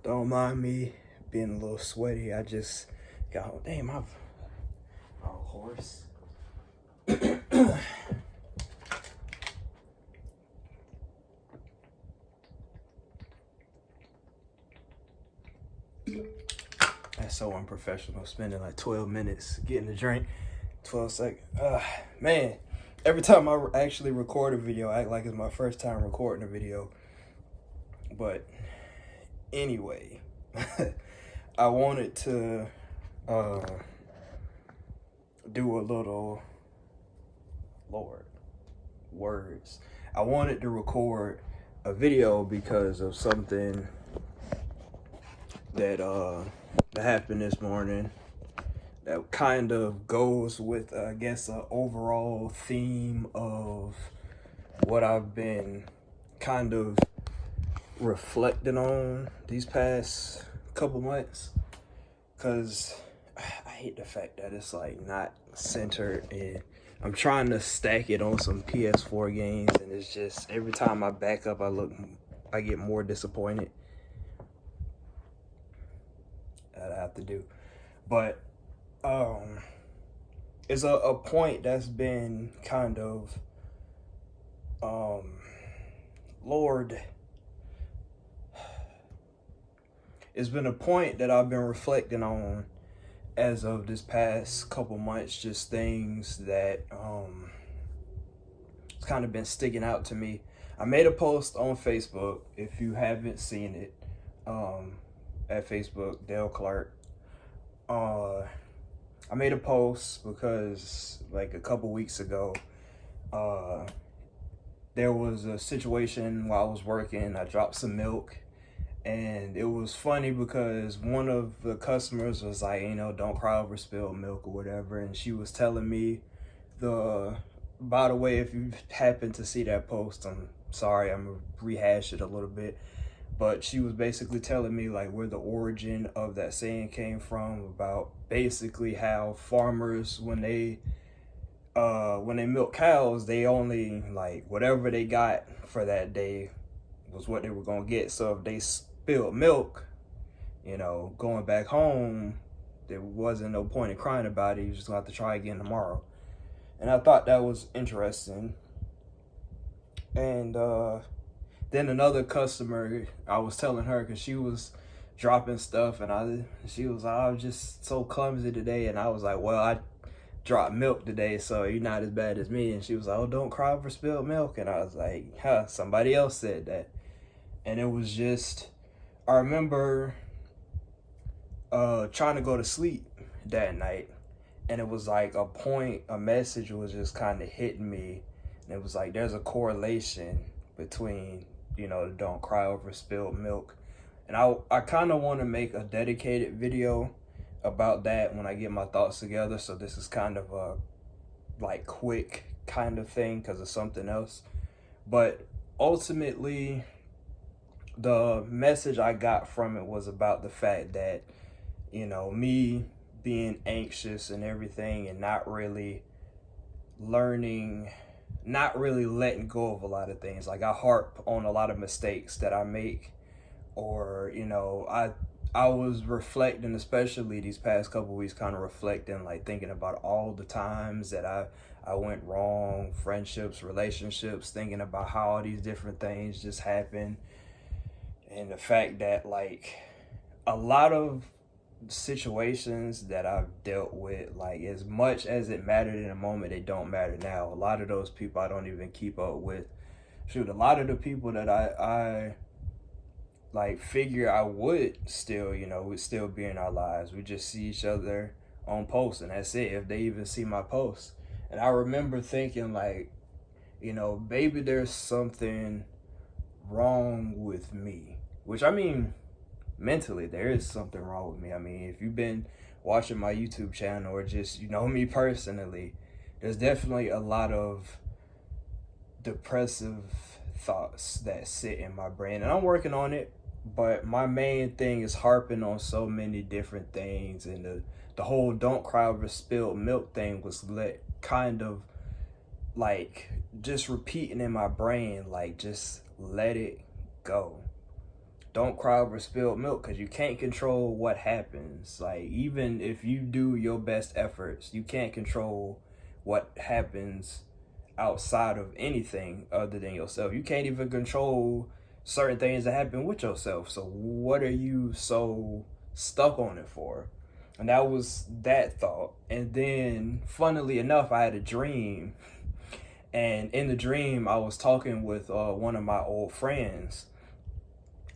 Don't mind me being a little sweaty. I just got, damn, I've, oh, horse. That's so unprofessional, spending like 12 minutes getting a drink, 12 seconds. Man, every time I actually record a video, I act like it's my first time recording a video. But anyway, I wanted to do a little, Lord, words. I wanted to record a video because of something that happened this morning that kind of goes with, I guess, an overall theme of what I've been kind of reflecting on these past couple months. Because I hate the fact that it's like not centered, and I'm trying to stack it on some PS4 games, and it's just every time I back up, I get more disappointed. That I have to do, but it's a point that's been kind of Lord. It's been a point that I've been reflecting on as of this past couple months, just things that it's kind of been sticking out to me. I made a post on Facebook, if you haven't seen it, at Facebook, Dale Clark. I made a post because like a couple weeks ago, there was a situation while I was working. I dropped some milk. And it was funny because one of the customers was like, don't cry over spilled milk or whatever. And she was telling me by the way, if you happen to see that post, I'm sorry, I'm gonna rehash it a little bit. But she was basically telling me like where the origin of that saying came from, about basically how farmers, when they milk cows, they only like whatever they got for that day was what they were gonna get. So if they spilled milk, going back home, there wasn't no point in crying about it. You just gonna have to try again tomorrow. And I thought that was interesting. And then another customer, I was telling her, because she was dropping stuff, and she was like, I was just so clumsy today. And I was like, well, I dropped milk today, so you're not as bad as me. And she was like, oh, don't cry over spilled milk. And I was like, somebody else said that. And it was just, I remember trying to go to sleep that night, and it was like a message was just kind of hitting me, and it was like there's a correlation between, the don't cry over spilled milk. And I kind of want to make a dedicated video about that when I get my thoughts together. So this is kind of a like quick kind of thing because of something else. But ultimately, the message I got from it was about the fact that, me being anxious and everything, and not really letting go of a lot of things. Like I harp on a lot of mistakes that I make, or, I was reflecting, especially these past couple weeks, kind of reflecting, like thinking about all the times that I went wrong, friendships, relationships, thinking about how all these different things just happen. And the fact that like a lot of situations that I've dealt with, like as much as it mattered in a moment, they don't matter now. A lot of those people I don't even keep up with. Shoot, a lot of the people that I like figure I would still, would still be in our lives. We just see each other on posts, and that's it, if they even see my posts. And I remember thinking like, maybe there's something wrong with me. Which, I mean, mentally, there is something wrong with me. I mean, if you've been watching my YouTube channel or just, me personally, there's definitely a lot of depressive thoughts that sit in my brain. And I'm working on it, but my main thing is harping on so many different things. And the whole don't cry over spilled milk thing was kind of like just repeating in my brain, like just let it go. don't cry over spilled milk, because you can't control what happens. Like, even if you do your best efforts, you can't control what happens outside of anything other than yourself. You can't even control certain things that happen with yourself. So what are you so stuck on it for? And that was that thought. And then, funnily enough, I had a dream. And in the dream, I was talking with one of my old friends.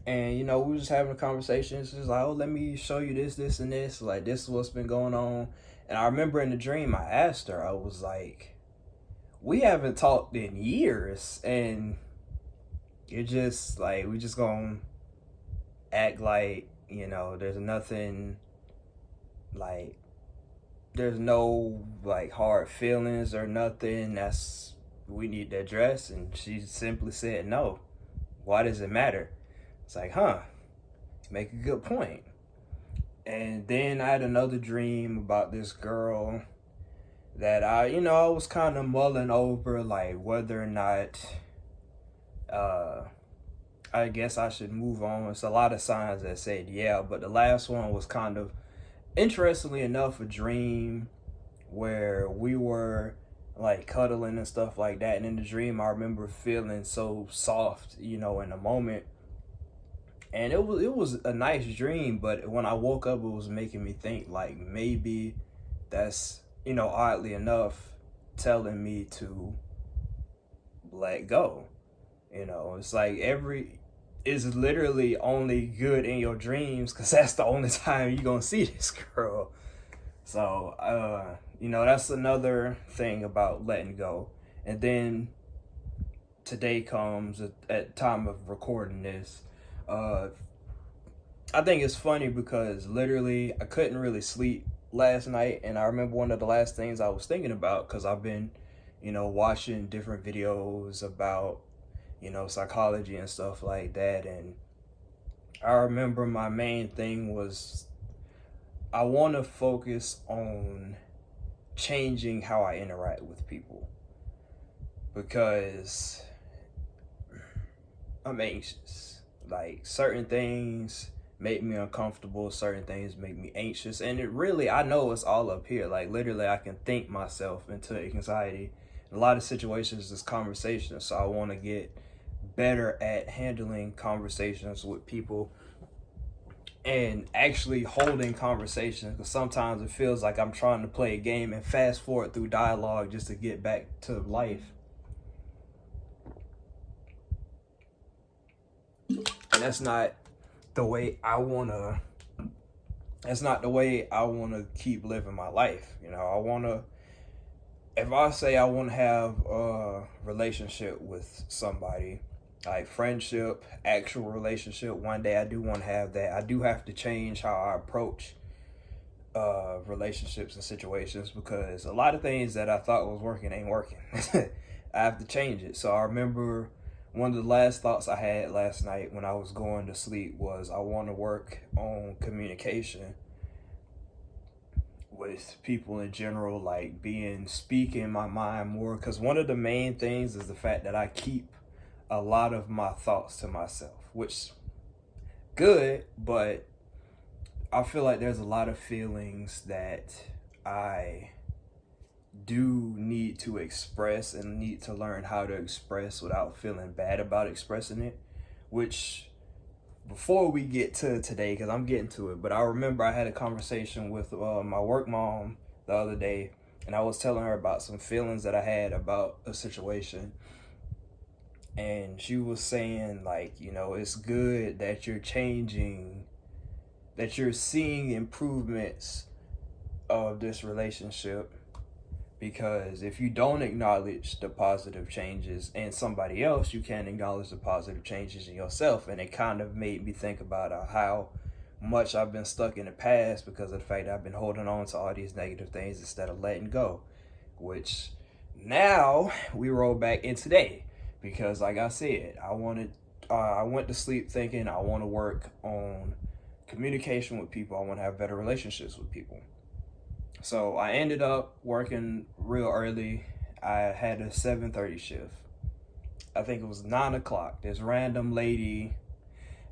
And, we were just having a conversation. She's like, oh, let me show you this, this, and this. Like, this is what's been going on. And I remember in the dream, I asked her, I was like, we haven't talked in years. And it's just like, we just gonna act like, there's nothing, like, there's no, like, hard feelings or nothing that's we need to address. And she simply said, no. Why does it matter? It's like, make a good point. And then I had another dream about this girl that I was kind of mulling over, like, whether or not I guess I should move on. It's a lot of signs that said yeah, but the last one was kind of, interestingly enough, a dream where we were like cuddling and stuff like that. And in the dream, I remember feeling so soft, in the moment. And it was a nice dream, but when I woke up, it was making me think, like, maybe that's, oddly enough, telling me to let go. It's like it's literally only good in your dreams, because that's the only time you're gonna see this girl. So, that's another thing about letting go. And then today comes at time of recording this. I think it's funny because literally I couldn't really sleep last night, and I remember one of the last things I was thinking about, because I've been, watching different videos about, psychology and stuff like that. And I remember my main thing was, I want to focus on changing how I interact with people, because I'm anxious. Like, certain things make me uncomfortable, certain things make me anxious, and I know it's all up here. Like, literally, I can think myself into anxiety. In a lot of situations, it's conversations, so I want to get better at handling conversations with people and actually holding conversations, because sometimes it feels like I'm trying to play a game and fast forward through dialogue just to get back to life. And that's not the way I want to keep living my life. If I say I want to have a relationship with somebody, like friendship, actual relationship, one day I do want to have that. I do have to change how I approach relationships and situations, because a lot of things that I thought was working ain't working. I have to change it. So I remember one of the last thoughts I had last night when I was going to sleep was, I want to work on communication with people in general, like speaking my mind more, because one of the main things is the fact that I keep a lot of my thoughts to myself, which good, but I feel like there's a lot of feelings that I do need to express and need to learn how to express without feeling bad about expressing it. Which, before we get to today, because I'm getting to it, but I remember I had a conversation with my work mom the other day, and I was telling her about some feelings that I had about a situation. And she was saying, like, it's good that you're changing, that you're seeing improvements of this relationship, because if you don't acknowledge the positive changes in somebody else, you can't acknowledge the positive changes in yourself. And it kind of made me think about how much I've been stuck in the past because of the fact that I've been holding on to all these negative things instead of letting go, which now we roll back in today, because like I said, I went to sleep thinking I want to work on communication with people. I want to have better relationships with people. So I ended up working real early. I had a 7:30 shift. I think it was 9 o'clock. This random lady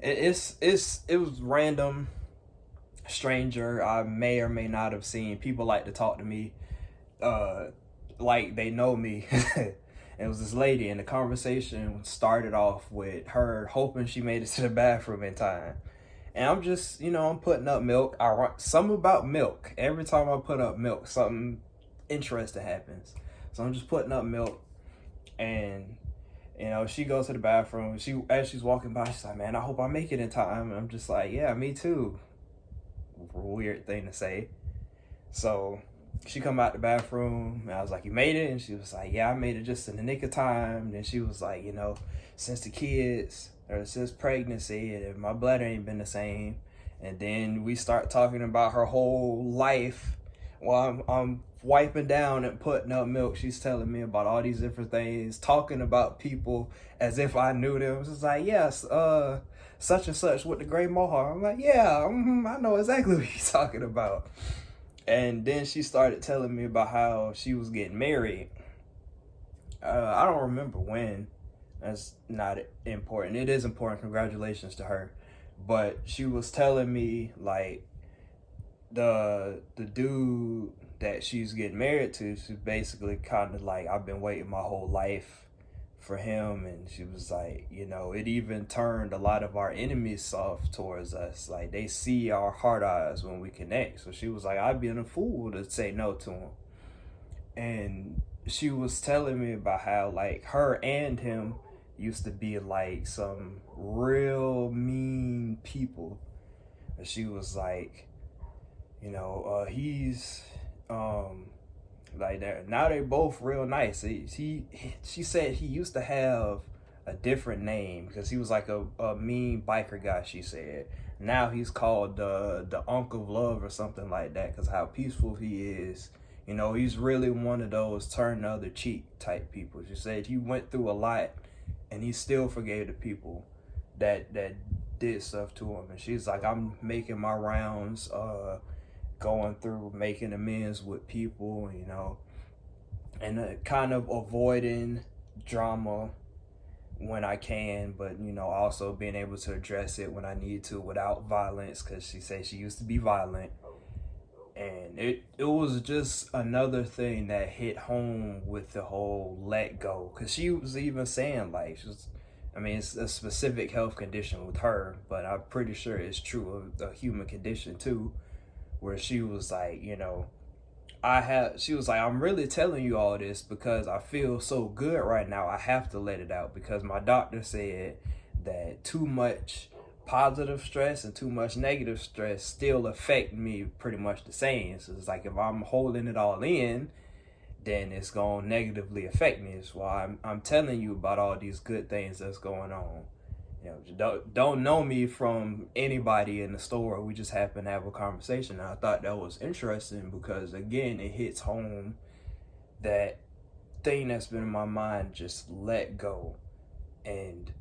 It was random, stranger. I may or may not have seen. People like to talk to me, uh, like they know me. It was this lady, and the conversation started off with her hoping she made it to the bathroom in time. And I'm just, I'm putting up milk. Something about milk. Every time I put up milk, something interesting happens. So I'm just putting up milk, and she goes to the bathroom. As she's walking by, she's like, "Man, I hope I make it in time." And I'm just like, "Yeah, me too." Weird thing to say. So she come out the bathroom, and I was like, "You made it?" And she was like, "Yeah, I made it just in the nick of time." And she was like, "Since the kids or since pregnancy, and my bladder ain't been the same." And then we start talking about her whole life while I'm wiping down and putting up milk. She's telling me about all these different things, talking about people as if I knew them. It's like, "Yes, such and such with the gray mohawk." I'm like, "Yeah, I know exactly what you're talking about." And then she started telling me about how she was getting married. I don't remember when. That's not important. It is important. Congratulations to her. But she was telling me like the dude that she's getting married to, she's basically kind of like, "I've been waiting my whole life for him." And she was like, it even turned a lot of our enemies soft towards us. Like, they see our hard eyes when we connect. So she was like, "I'd be a fool to say no to him." And she was telling me about how like her and him used to be like some real mean people. And she was like, he's like that. Now they both real nice. She said he used to have a different name because he was like a mean biker guy. She said now he's called the Unk of Love or something like that because how peaceful he is. He's really one of those turn the other cheek type people. She said he went through a lot, and he still forgave the people that did stuff to him. And she's like, "I'm making my rounds, going through making amends with people, and kind of avoiding drama when I can, but also being able to address it when I need to without violence," because she said she used to be violent. And it was just another thing that hit home with the whole let go, because she was even saying like it's a specific health condition with her, but I'm pretty sure it's true of a human condition too, where she was like, she was like, "I'm really telling you all this because I feel so good right now. I have to let it out because my doctor said that too much positive stress and too much negative stress still affect me pretty much the same. So it's like if I'm holding it all in, then it's going to negatively affect me. That's why I'm telling you about all these good things that's going on. Don't know me from anybody in the store. We just happen to have a conversation." And I thought that was interesting because, again, it hits home that thing that's been in my mind, just let go and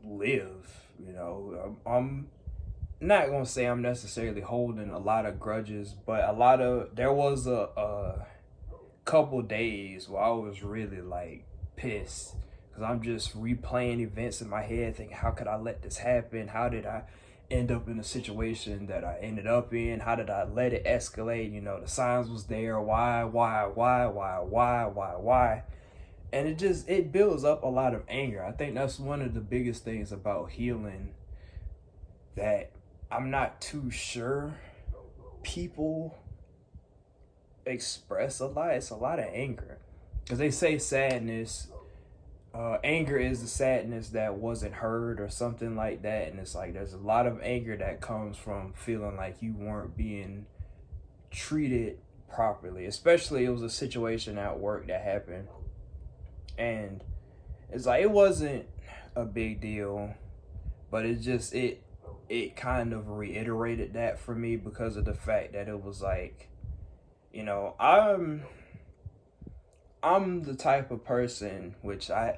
live. I'm not going to say I'm necessarily holding a lot of grudges, but there was a couple days where I was really like pissed because I'm just replaying events in my head, thinking, how could I let this happen? How did I end up in a situation that I ended up in? How did I let it escalate? The signs was there. Why? And it builds up a lot of anger. I think that's one of the biggest things about healing that I'm not too sure people express a lot. It's a lot of anger, because they say sadness, anger is the sadness that wasn't heard or something like that. And it's like there's a lot of anger that comes from feeling like you weren't being treated properly. Especially, it was a situation at work that happened, and it's like it wasn't a big deal, but it kind of reiterated that for me because of the fact that it was like, I'm the type of person which a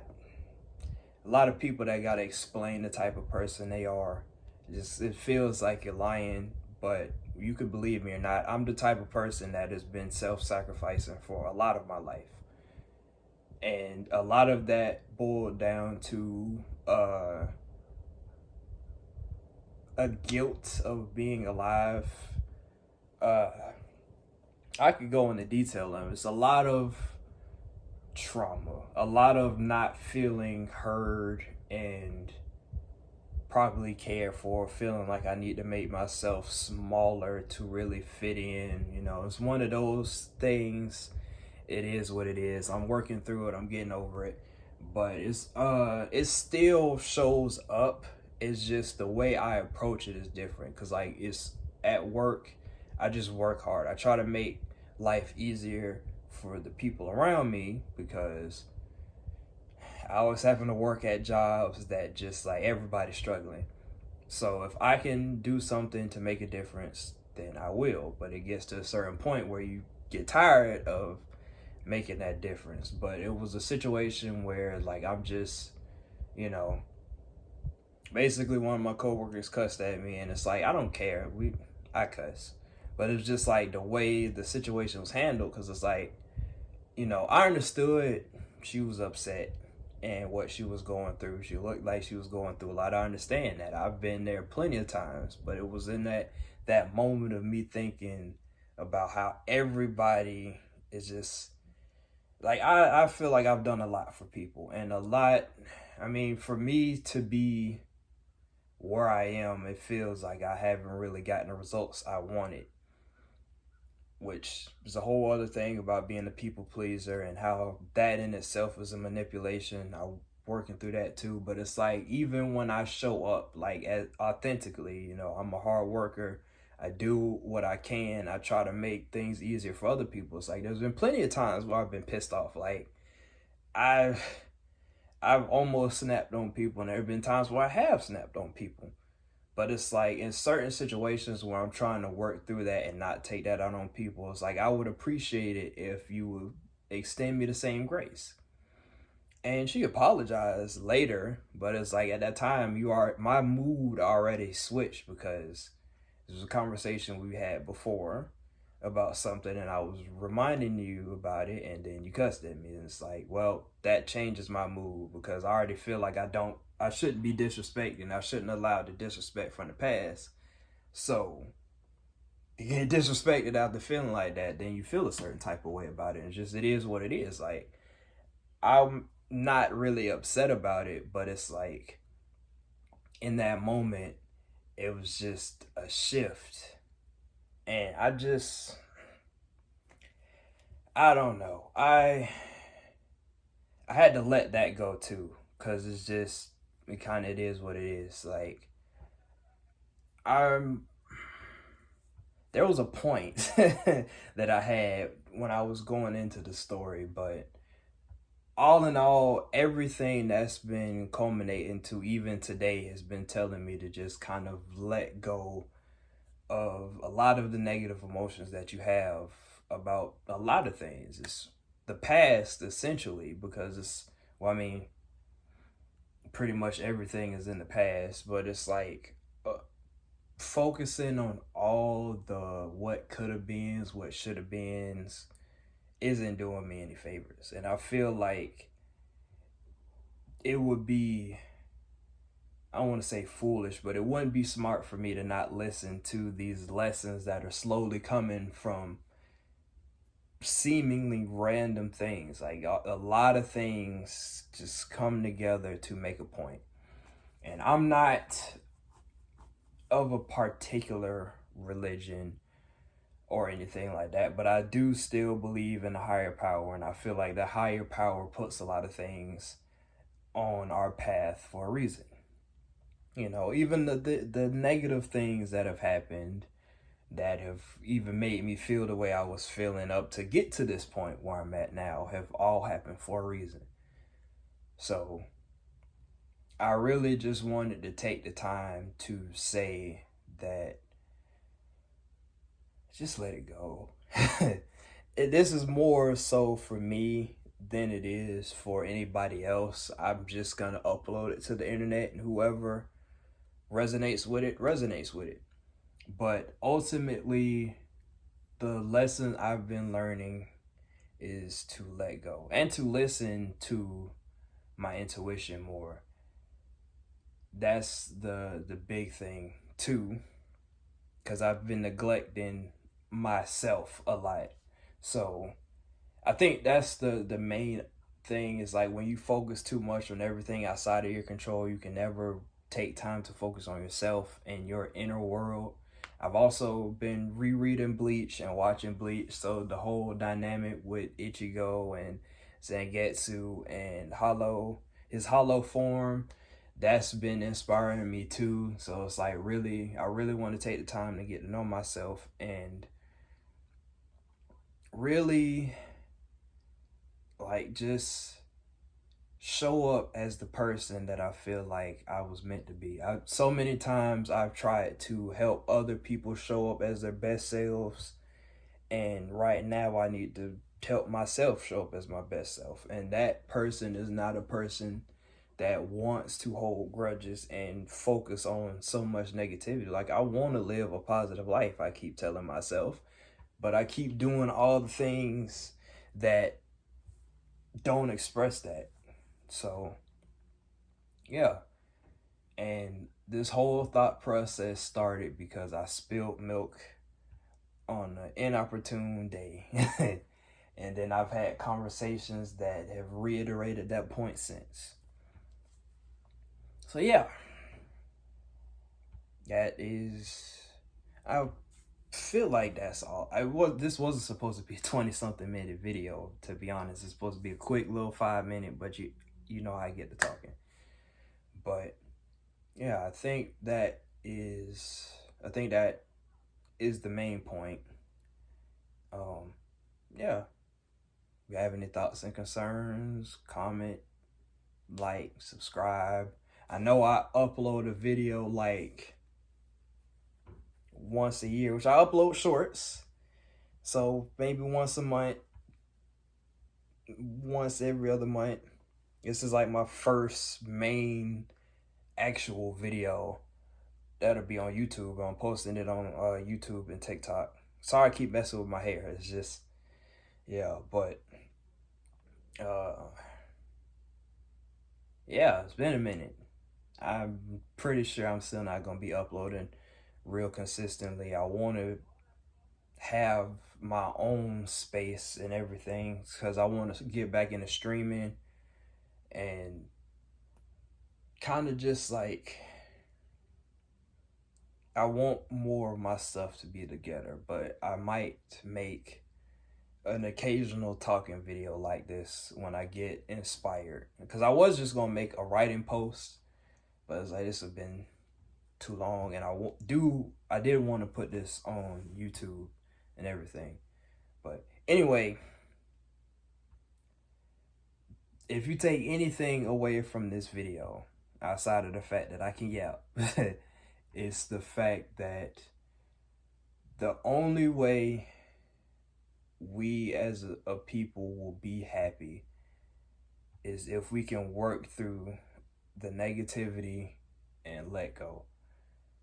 lot of people that gotta explain the type of person they are. Just it feels like you're lying, but you could believe me or not. I'm the type of person that has been self-sacrificing for a lot of my life, and a lot of that boiled down to a guilt of being alive. Uh, I could go into detail on it. It's a lot of trauma, a lot of not feeling heard and properly cared for, feeling like I need to make myself smaller to really fit in. You know, it's one of those things. It is what it is. I'm working through it. I'm getting over it. But it still shows up. It's just the way I approach it is different. Cause like it's at work, I just work hard. I try to make life easier for the people around me because I was having to work at jobs that just like everybody's struggling. So if I can do something to make a difference, then I will. But it gets to a certain point where you get tired of making that difference. But it was a situation where like I'm just, you know, basically one of my coworkers cussed at me, and it's like I don't care. I cuss, but it was just like the way the situation was handled, because it's like, you know, I understood she was upset and what she was going through. She looked like she was going through a lot. I understand that. I've been there plenty of times, but it was in that moment of me thinking about how everybody is just like I feel like I've done a lot for people, and a lot, I mean, for me to be where I am, it feels like I haven't really gotten the results I wanted, which is a whole other thing about being a people pleaser and how that in itself is a manipulation. I'm working through that too. But it's like, even when I show up like authentically, you know, I'm a hard worker. I do what I can. I try to make things easier for other people. It's like there's been plenty of times where I've been pissed off. Like I've I've almost snapped on people, and there have been times where I have snapped on people. But it's like in certain situations where I'm trying to work through that and not take that out on people, it's like I would appreciate it if you would extend me the same grace. And she apologized later, but it's like at that time my mood already switched, because this was a conversation we had before about something, and I was reminding you about it, and then you cussed at me, and it's like, well, that changes my mood, because I already feel like I shouldn't be disrespecting. I shouldn't allow the disrespect from the past. So you get disrespected after feeling like that, then you feel a certain type of way about it. It's just, it is what it is. Like, I'm not really upset about it, but it's like in that moment, it was just a shift. And I don't know. I had to let that go too, because it's just, it is what it is. Like, I'm there was a point that I had when I was going into the story, but all in all, everything that's been culminating to even today has been telling me to just kind of let go of a lot of the negative emotions that you have about a lot of things. It's the past, essentially, because well, I mean, pretty much everything is in the past, but it's like focusing on all the what could have been, what should have been, isn't doing me any favors. And I feel like it would be, I don't want to say foolish, but it wouldn't be smart for me to not listen to these lessons that are slowly coming from seemingly random things. Like a lot of things just come together to make a point. And I'm not of a particular religion or anything like that, but I do still believe in a higher power, and I feel like the higher power puts a lot of things on our path for a reason. You know, even the negative things that have happened, that have even made me feel the way I was feeling up to get to this point where I'm at now, have all happened for a reason. So I really just wanted to take the time to say that just let it go. This is more so for me than it is for anybody else. I'm just gonna upload it to the internet, and whoever resonates with it resonates with it. But ultimately, the lesson I've been learning is to let go and to listen to my intuition more. that's the big thing too, because I've been neglecting myself a lot. So I think that's the main thing, is like when you focus too much on everything outside of your control, you can never take time to focus on yourself and your inner world. I've also been rereading Bleach and watching Bleach, so the whole dynamic with Ichigo and Zangetsu and his hollow form, that's been inspiring me too. So it's like I really want to take the time to get to know myself and really like just show up as the person that I feel like I was meant to be. So many times I've tried to help other people show up as their best selves, and right now I need to help myself show up as my best self. And that person is not a person that wants to hold grudges and focus on so much negativity. Like, I want to live a positive life, I keep telling myself, but I keep doing all the things that don't express that. So, yeah. And this whole thought process started because I spilled milk on an inopportune day. And then I've had conversations that have reiterated that point since. So, yeah, that is. I feel like that's all. This wasn't supposed to be a 20-something minute video, to be honest. It's supposed to be a quick little 5 minute, but you know how I get to talking. But yeah, I think that is the main point. Um, yeah. If you have any thoughts and concerns, comment, like, subscribe. I know I upload a video like once a year, which I upload shorts. So maybe once a month, once every other month. This is like my first main actual video that'll be on YouTube. I'm posting it on YouTube and TikTok. Sorry I keep messing with my hair. It's just, yeah, but uh yeah, it's been a minute. I'm pretty sure I'm still not gonna be uploading real consistently. I want to have my own space and everything because I want to get back into streaming and kind of just like I want more of my stuff to be together, but I might make an occasional talking video like this when I get inspired, because I was just gonna make a writing post, but it's like this has been too long, and I did want to put this on YouTube and everything. But anyway, if you take anything away from this video outside of the fact that I can yell, it's the fact that the only way we as a people will be happy is if we can work through the negativity and let go.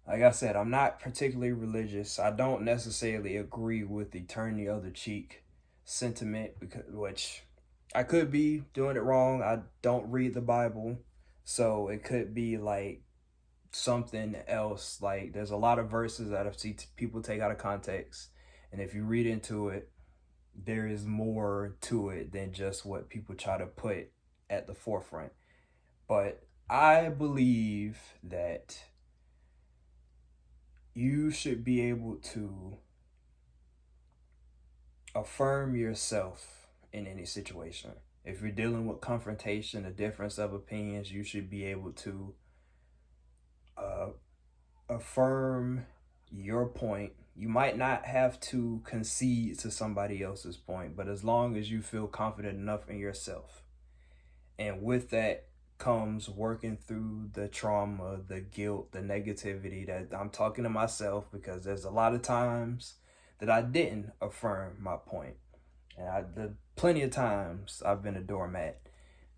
Like I said, I'm not particularly religious. I don't necessarily agree with the turn the other cheek sentiment, which I could be doing it wrong. I don't read the Bible, so it could be like something else. Like, there's a lot of verses that I've seen people take out of context, and if you read into it, there is more to it than just what people try to put at the forefront. But I believe that you should be able to affirm yourself in any situation. If you're dealing with confrontation, a difference of opinions, you should be able to uh, affirm your point. You might not have to concede to somebody else's point, but as long as you feel confident enough in yourself. And with that comes working through the trauma, the guilt, the negativity that I'm talking to myself, because there's a lot of times that I didn't affirm my point. And plenty of times I've been a doormat.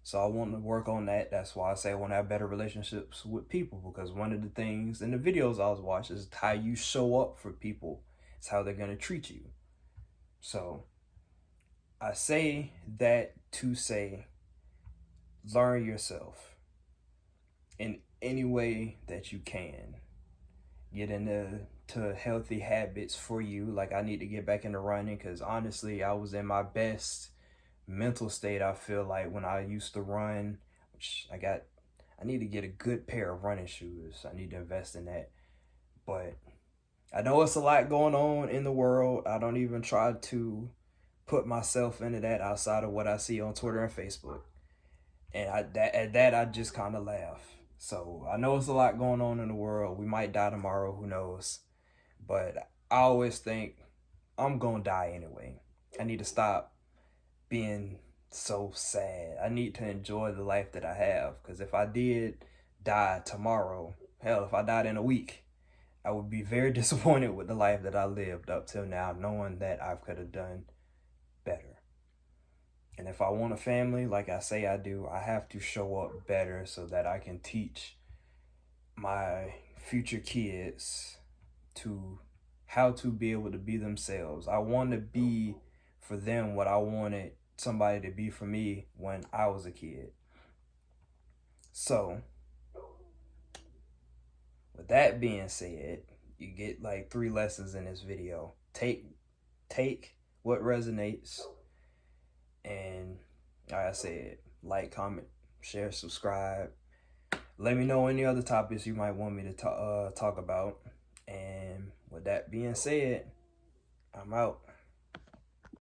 So I want to work on that. That's why I say I want to have better relationships with people, because one of the things in the videos I was watching is how you show up for people. It's how they're going to treat you. So I say that to say, learn yourself in any way that you can. Get into healthy habits for you. Like, I need to get back into running because honestly, I was in my best mental state, I feel like, when I used to run, which I need to get a good pair of running shoes. I need to invest in that. But I know it's a lot going on in the world. I don't even try to put myself into that outside of what I see on Twitter and Facebook. And at that I just kind of laugh. So I know it's a lot going on in the world. We might die tomorrow, who knows? But I always think I'm gonna die anyway. I need to stop being so sad. I need to enjoy the life that I have. Because if I did die tomorrow, hell, if I died in a week, I would be very disappointed with the life that I lived up till now, knowing that I could have done better. And if I want a family, like I say I do, I have to show up better so that I can teach my future kids to how to be able to be themselves. I want to be for them what I wanted somebody to be for me when I was a kid. So, with that being said, you get like 3 lessons in this video. Take what resonates, and like I said, like, comment, share, subscribe. Let me know any other topics you might want me to talk about. And with that being said, I'm out.